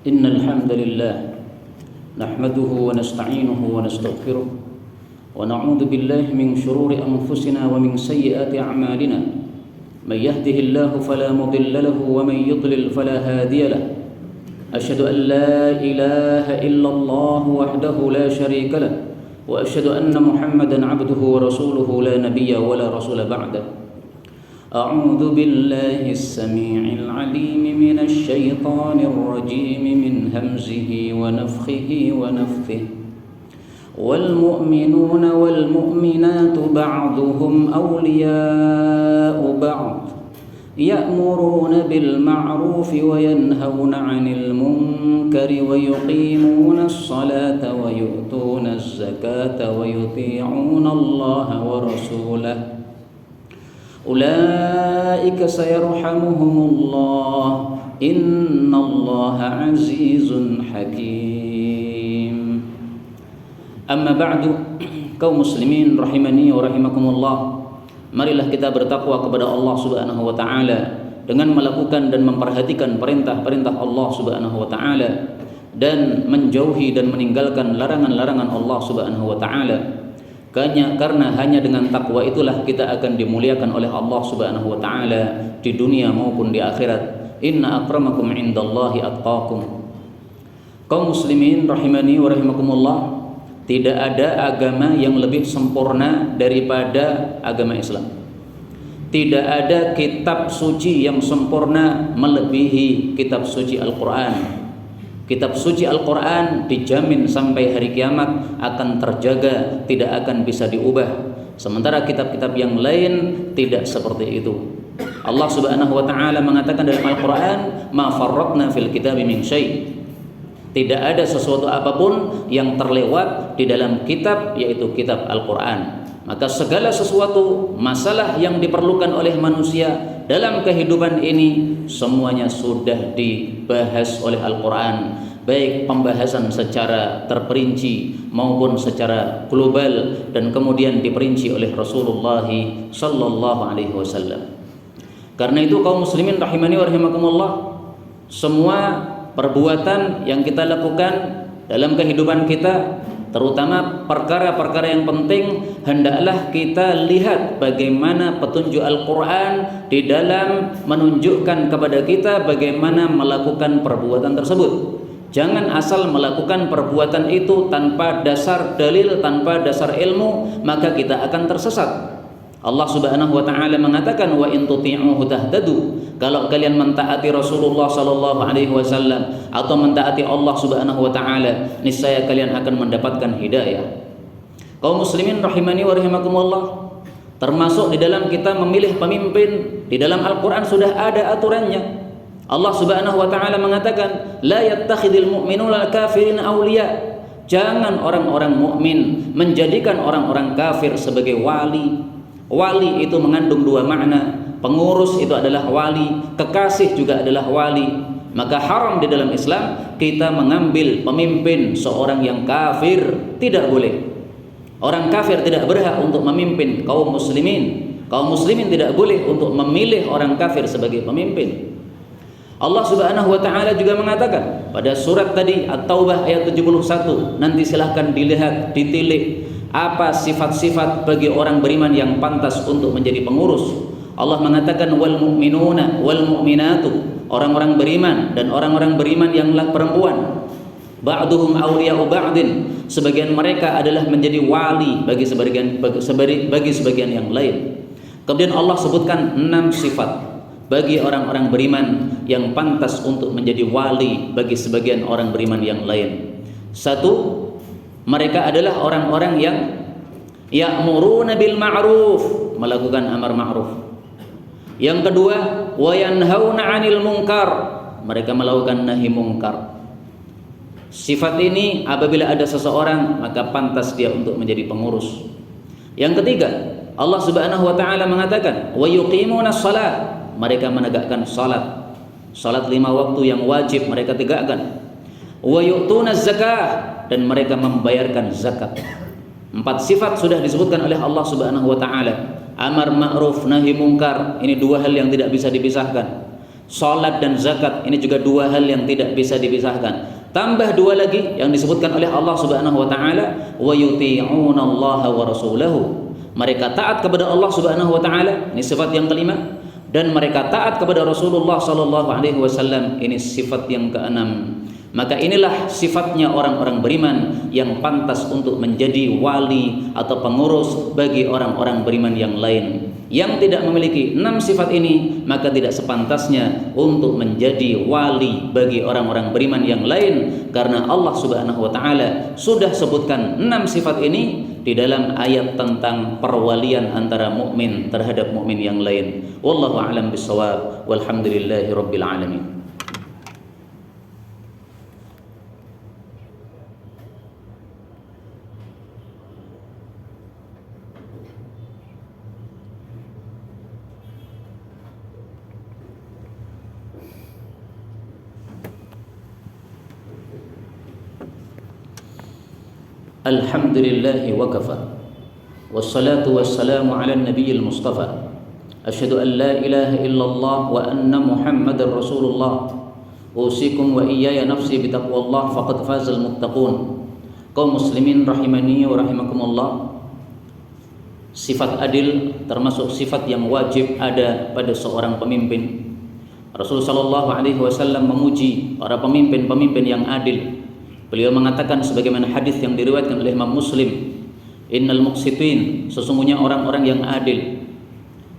إن الحمد لله نحمده ونستعينه ونستغفره ونعوذ بالله من شرور أنفسنا ومن سيئات أعمالنا من يهده الله فلا مضل له ومن يضلل فلا هادي له أشهد أن لا إله إلا الله وحده لا شريك له وأشهد أن محمدا عبده ورسوله لا نبي ولا رسول بعده أعوذ بالله السميع العليم من الشيطان الرجيم من همزه ونفخه ونفثه والمؤمنون والمؤمنات بعضهم أولياء بعض يأمرون بالمعروف وينهون عن المنكر ويقيمون الصلاة ويؤتون الزكاة ويطيعون الله ورسوله أولئك سيرحمهم الله إن الله عزيز حكيم أما بعد kaum muslimin rahimani wa rahimakumullah, marilah kita bertakwa kepada Allah Subhanahu wa taala dengan melakukan dan memperhatikan perintah-perintah Allah Subhanahu wa taala dan menjauhi dan meninggalkan larangan-larangan Allah Subhanahu wa taala. Karena hanya dengan takwa itulah kita akan dimuliakan oleh Allah Subhanahu wa taala di dunia maupun di akhirat. Inna akramakum indallahi atqakum. Kaum muslimin rahimani wa rahimakumullah, tidak ada agama yang lebih sempurna daripada agama Islam. Tidak ada kitab suci yang sempurna melebihi kitab suci Al-Quran. Kitab suci Al-Quran dijamin sampai hari kiamat akan terjaga, tidak akan bisa diubah. Sementara kitab-kitab yang lain tidak seperti itu. Allah Subhanahu wa taala mengatakan dalam Al-Quran, "Ma farratna fil kitabi min syai'." Tidak ada sesuatu apapun yang terlewat di dalam kitab, yaitu kitab Al-Quran. Maka segala sesuatu masalah yang diperlukan oleh manusia dalam kehidupan ini semuanya sudah dibahas oleh Al-Quran, baik pembahasan secara terperinci maupun secara global, dan kemudian diperinci oleh Rasulullah sallallahu alaihi wasallam. Karena itu kaum muslimin rahimani wa rahimakumullah, semua perbuatan yang kita lakukan dalam kehidupan kita, terutama perkara-perkara yang penting, hendaklah kita lihat bagaimana petunjuk Al-Quran di dalam menunjukkan kepada kita bagaimana melakukan perbuatan tersebut. Jangan asal melakukan perbuatan itu tanpa dasar dalil, tanpa dasar ilmu, maka kita akan tersesat. Allah Subhanahu wa taala mengatakan, wa in tuti'uhu tahtadu. Kalau kalian mentaati Rasulullah sallallahu alaihi wasallam atau mentaati Allah Subhanahu wa taala, niscaya kalian akan mendapatkan hidayah. Kaum muslimin rahimani wa rahimakumullah, termasuk di dalam kita memilih pemimpin, di dalam Al-Qur'an sudah ada aturannya. Allah Subhanahu wa taala mengatakan, la yattakhidul mu'minuna al-kafirin awliya. Jangan orang-orang mukmin menjadikan orang-orang kafir sebagai wali. Wali itu mengandung dua makna. Pengurus itu adalah wali, kekasih juga adalah wali. Maka haram di dalam Islam kita mengambil pemimpin seorang yang kafir, tidak boleh. Orang kafir tidak berhak untuk memimpin kaum muslimin. Kaum muslimin tidak boleh untuk memilih orang kafir sebagai pemimpin. Allah Subhanahu wa taala juga mengatakan pada surat tadi At-Taubah ayat 71, nanti silahkan dilihat, ditilik apa sifat-sifat bagi orang beriman yang pantas untuk menjadi pengurus. Allah mengatakan wal mu'minuna wal mu'minatu, orang-orang beriman dan orang-orang beriman yang perempuan, ba'duhum awliya'u ba'din, sebagian mereka adalah menjadi wali bagi sebagian yang lain. Kemudian Allah sebutkan 6 sifat bagi orang-orang beriman yang pantas untuk menjadi wali bagi sebagian orang beriman yang lain. 1, mereka adalah orang-orang yang ya'muruna bil ma'ruf, melakukan amar ma'ruf. Yang kedua, wa yanhauna 'anil munkar, mereka melakukan nahi munkar. Sifat ini apabila ada seseorang, maka pantas dia untuk menjadi pengurus. Yang ketiga, Allah Subhanahu wa taala mengatakan wa yuqimuna shalah, mereka menegakkan salat. Salat 5 waktu yang wajib mereka tegakkan. Wa yu'tuna zakah, dan mereka membayarkan zakat. 4 sifat sudah disebutkan oleh Allah Subhanahu wa taala. Amar ma'ruf nahi mungkar, ini 2 hal yang tidak bisa dipisahkan. Salat dan zakat ini juga dua hal yang tidak bisa dipisahkan. Tambah dua lagi yang disebutkan oleh Allah Subhanahu wa taala, wa yuti'una Allah wa rasulahu. Mereka taat kepada Allah Subhanahu wa taala, ini sifat yang kelima, dan mereka taat kepada Rasulullah sallallahu alaihi wasallam, ini sifat yang keenam. Maka inilah sifatnya orang-orang beriman yang pantas untuk menjadi wali atau pengurus bagi orang-orang beriman yang lain. Yang tidak memiliki 6 sifat ini, maka tidak sepantasnya untuk menjadi wali bagi orang-orang beriman yang lain, karena Allah Subhanahu wa taala sudah sebutkan 6 sifat ini di dalam ayat tentang perwalian antara mukmin terhadap mukmin yang lain. Wallahu a'lam bissawab, walhamdulillahi rabbil alamin. Alhamdulillahi wa kafa, wassalatu wassalamu ala nabiyil mustafa, asyhadu an la ilaha illallah wa anna muhammadar rasulullah, usikum wa iyaya nafsi bitaqwallah faqad fazal muttaqun. Kaum muslimin rahimani wa rahimakumullah, sifat adil termasuk sifat yang wajib ada pada seorang pemimpin. Rasulullah sallallahu alaihi wasallam memuji para pemimpin-pemimpin yang adil. Beliau mengatakan sebagaimana hadis yang diriwayatkan oleh Imam Muslim, innal muqsitin, sesungguhnya orang-orang yang adil,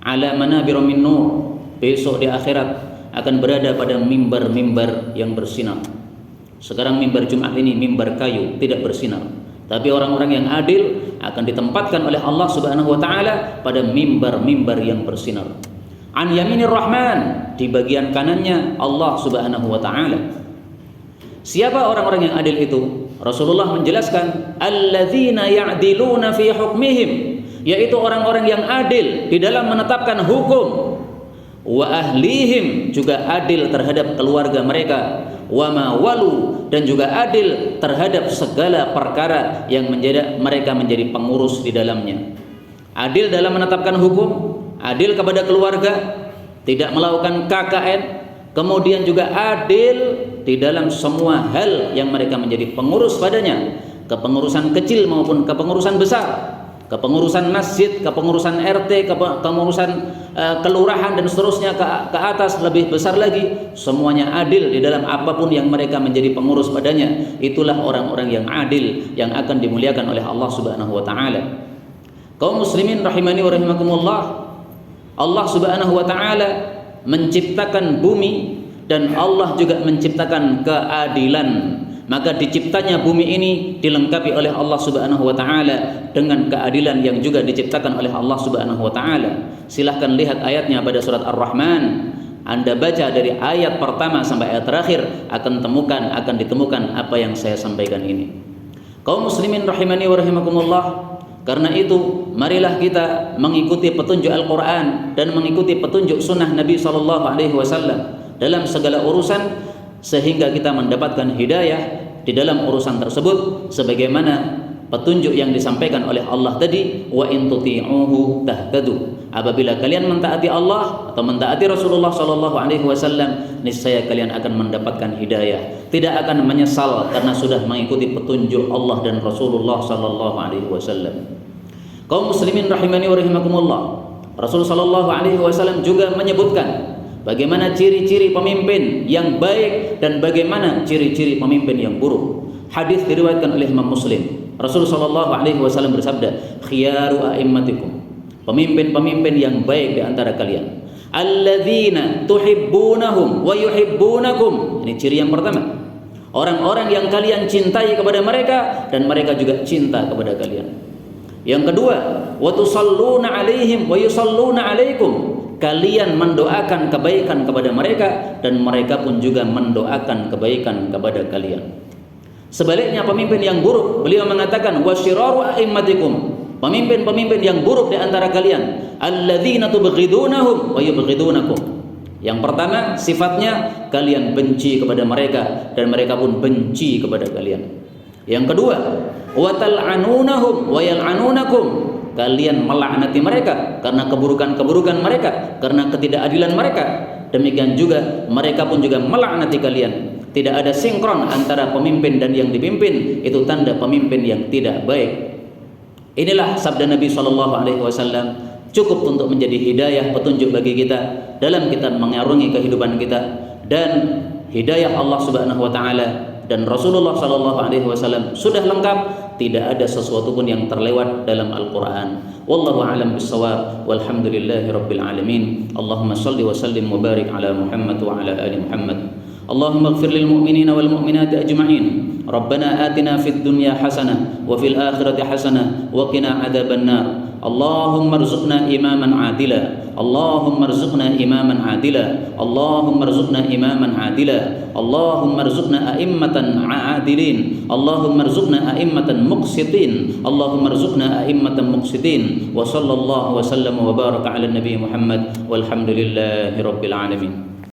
ala manabir min nur, besok di akhirat akan berada pada mimbar-mimbar yang bersinar. Sekarang mimbar Jumat ini mimbar kayu, tidak bersinar. Tapi orang-orang yang adil akan ditempatkan oleh Allah Subhanahu wa taala pada mimbar-mimbar yang bersinar. An yaminir rahman, di bagian kanannya Allah Subhanahu wa taala. Siapa orang-orang yang adil itu? Rasulullah menjelaskan, alladzina ya'diluna fi hukmihim, yaitu orang-orang yang adil di dalam menetapkan hukum. Wa ahlihim, juga adil terhadap keluarga mereka. Wa ma walu, dan juga adil terhadap segala perkara yang mereka menjadi pengurus di dalamnya. Adil dalam menetapkan hukum, adil kepada keluarga, tidak melakukan KKN, kemudian juga adil di dalam semua hal yang mereka menjadi pengurus padanya, kepengurusan kecil maupun kepengurusan besar, kepengurusan masjid, kepengurusan RT, kepengurusan kelurahan dan seterusnya ke atas lebih besar lagi, semuanya adil di dalam apapun yang mereka menjadi pengurus padanya. Itulah orang-orang yang adil yang akan dimuliakan oleh Allah Subhanahu wa taala. Kaum muslimin rahimani wa rahimakumullah, Allah Subhanahu wa taala menciptakan bumi dan Allah juga menciptakan keadilan. Maka diciptanya bumi ini dilengkapi oleh Allah Subhanahu wa taala dengan keadilan yang juga diciptakan oleh Allah Subhanahu wa taala. Silahkan lihat ayatnya pada surat Ar-Rahman. Anda baca dari ayat pertama sampai ayat terakhir akan ditemukan apa yang saya sampaikan ini. Kaum muslimin rahimani wa rahimakumullah, karena itu marilah kita mengikuti petunjuk Al-Qur'an dan mengikuti petunjuk sunnah Nabi sallallahu alaihi wasallam dalam segala urusan, sehingga kita mendapatkan hidayah di dalam urusan tersebut sebagaimana petunjuk yang disampaikan oleh Allah tadi, wa in tuti'uhu tahtadu. Apabila kalian mentaati Allah atau mentaati Rasulullah sallallahu alaihi wasallam, niscaya kalian akan mendapatkan hidayah, tidak akan menyesal karena sudah mengikuti petunjuk Allah dan Rasulullah sallallahu alaihi wasallam. Kaum muslimin rahimani wa rahimakumullah, Rasulullah sallallahu alaihi wasallam juga menyebutkan bagaimana ciri-ciri pemimpin yang baik dan bagaimana ciri-ciri pemimpin yang buruk. Hadis diriwayatkan oleh Imam Muslim. Rasulullah sallallahu alaihi wasallam bersabda, khiyaru a'immatikum, pemimpin-pemimpin yang baik di antara kalian, alladzina tuhibbunahum wa yuhibbunakum. Ini ciri yang pertama. Orang-orang yang kalian cintai kepada mereka dan mereka juga cinta kepada kalian. Yang kedua, wa tusalluna alaihim wa yusalluna alaikum. Kalian mendoakan kebaikan kepada mereka dan mereka pun juga mendoakan kebaikan kepada kalian. Sebaliknya pemimpin yang buruk, beliau mengatakan wasyiraru a'immatikum, pemimpin-pemimpin yang buruk di antara kalian, alladzina tubghidunahum wa yubghidunakum. Yang pertama sifatnya kalian benci kepada mereka dan mereka pun benci kepada kalian. Yang kedua, wa tal'anunahum wa yal'anunakum, kalian melaknati mereka karena keburukan-keburukan mereka, karena ketidakadilan mereka, demikian juga mereka pun juga melaknati kalian. Tidak ada sinkron antara pemimpin dan yang dipimpin, itu tanda pemimpin yang tidak baik. Inilah sabda Nabi SAW, cukup untuk menjadi hidayah, petunjuk bagi kita dalam kita mengarungi kehidupan kita. Dan hidayah Allah Subhanahu wa taala dan Rasulullah SAW sudah lengkap, tidak ada sesuatu pun yang terlewat dalam Al-Qur'an. Wallahu a'lam bissawab, walhamdulillahi rabbil alamin. Allahumma shalli wa sallim wa barik ala Muhammad wa ala ali Muhammad. Allahumma ighfir lil mu'minina wal mu'minati ajma'in. Rabbana atina fid dunya hasanah wa fil akhirati hasanah wa qina adzaban nar. Allahumma rzuqna imaman adila. Allahumma rzuqna imaman adila. Allahumma rzuqna imaman adila. Allahumma rzuqna a'immatan adilin. Allahumma rzuqna a'immatan muqsitin. Allahumma rzuqna a'immatan muqsitin. Wa sallallahu wa sallama wa baraka ala nabi Muhammad walhamdulillahi rabbil alamin.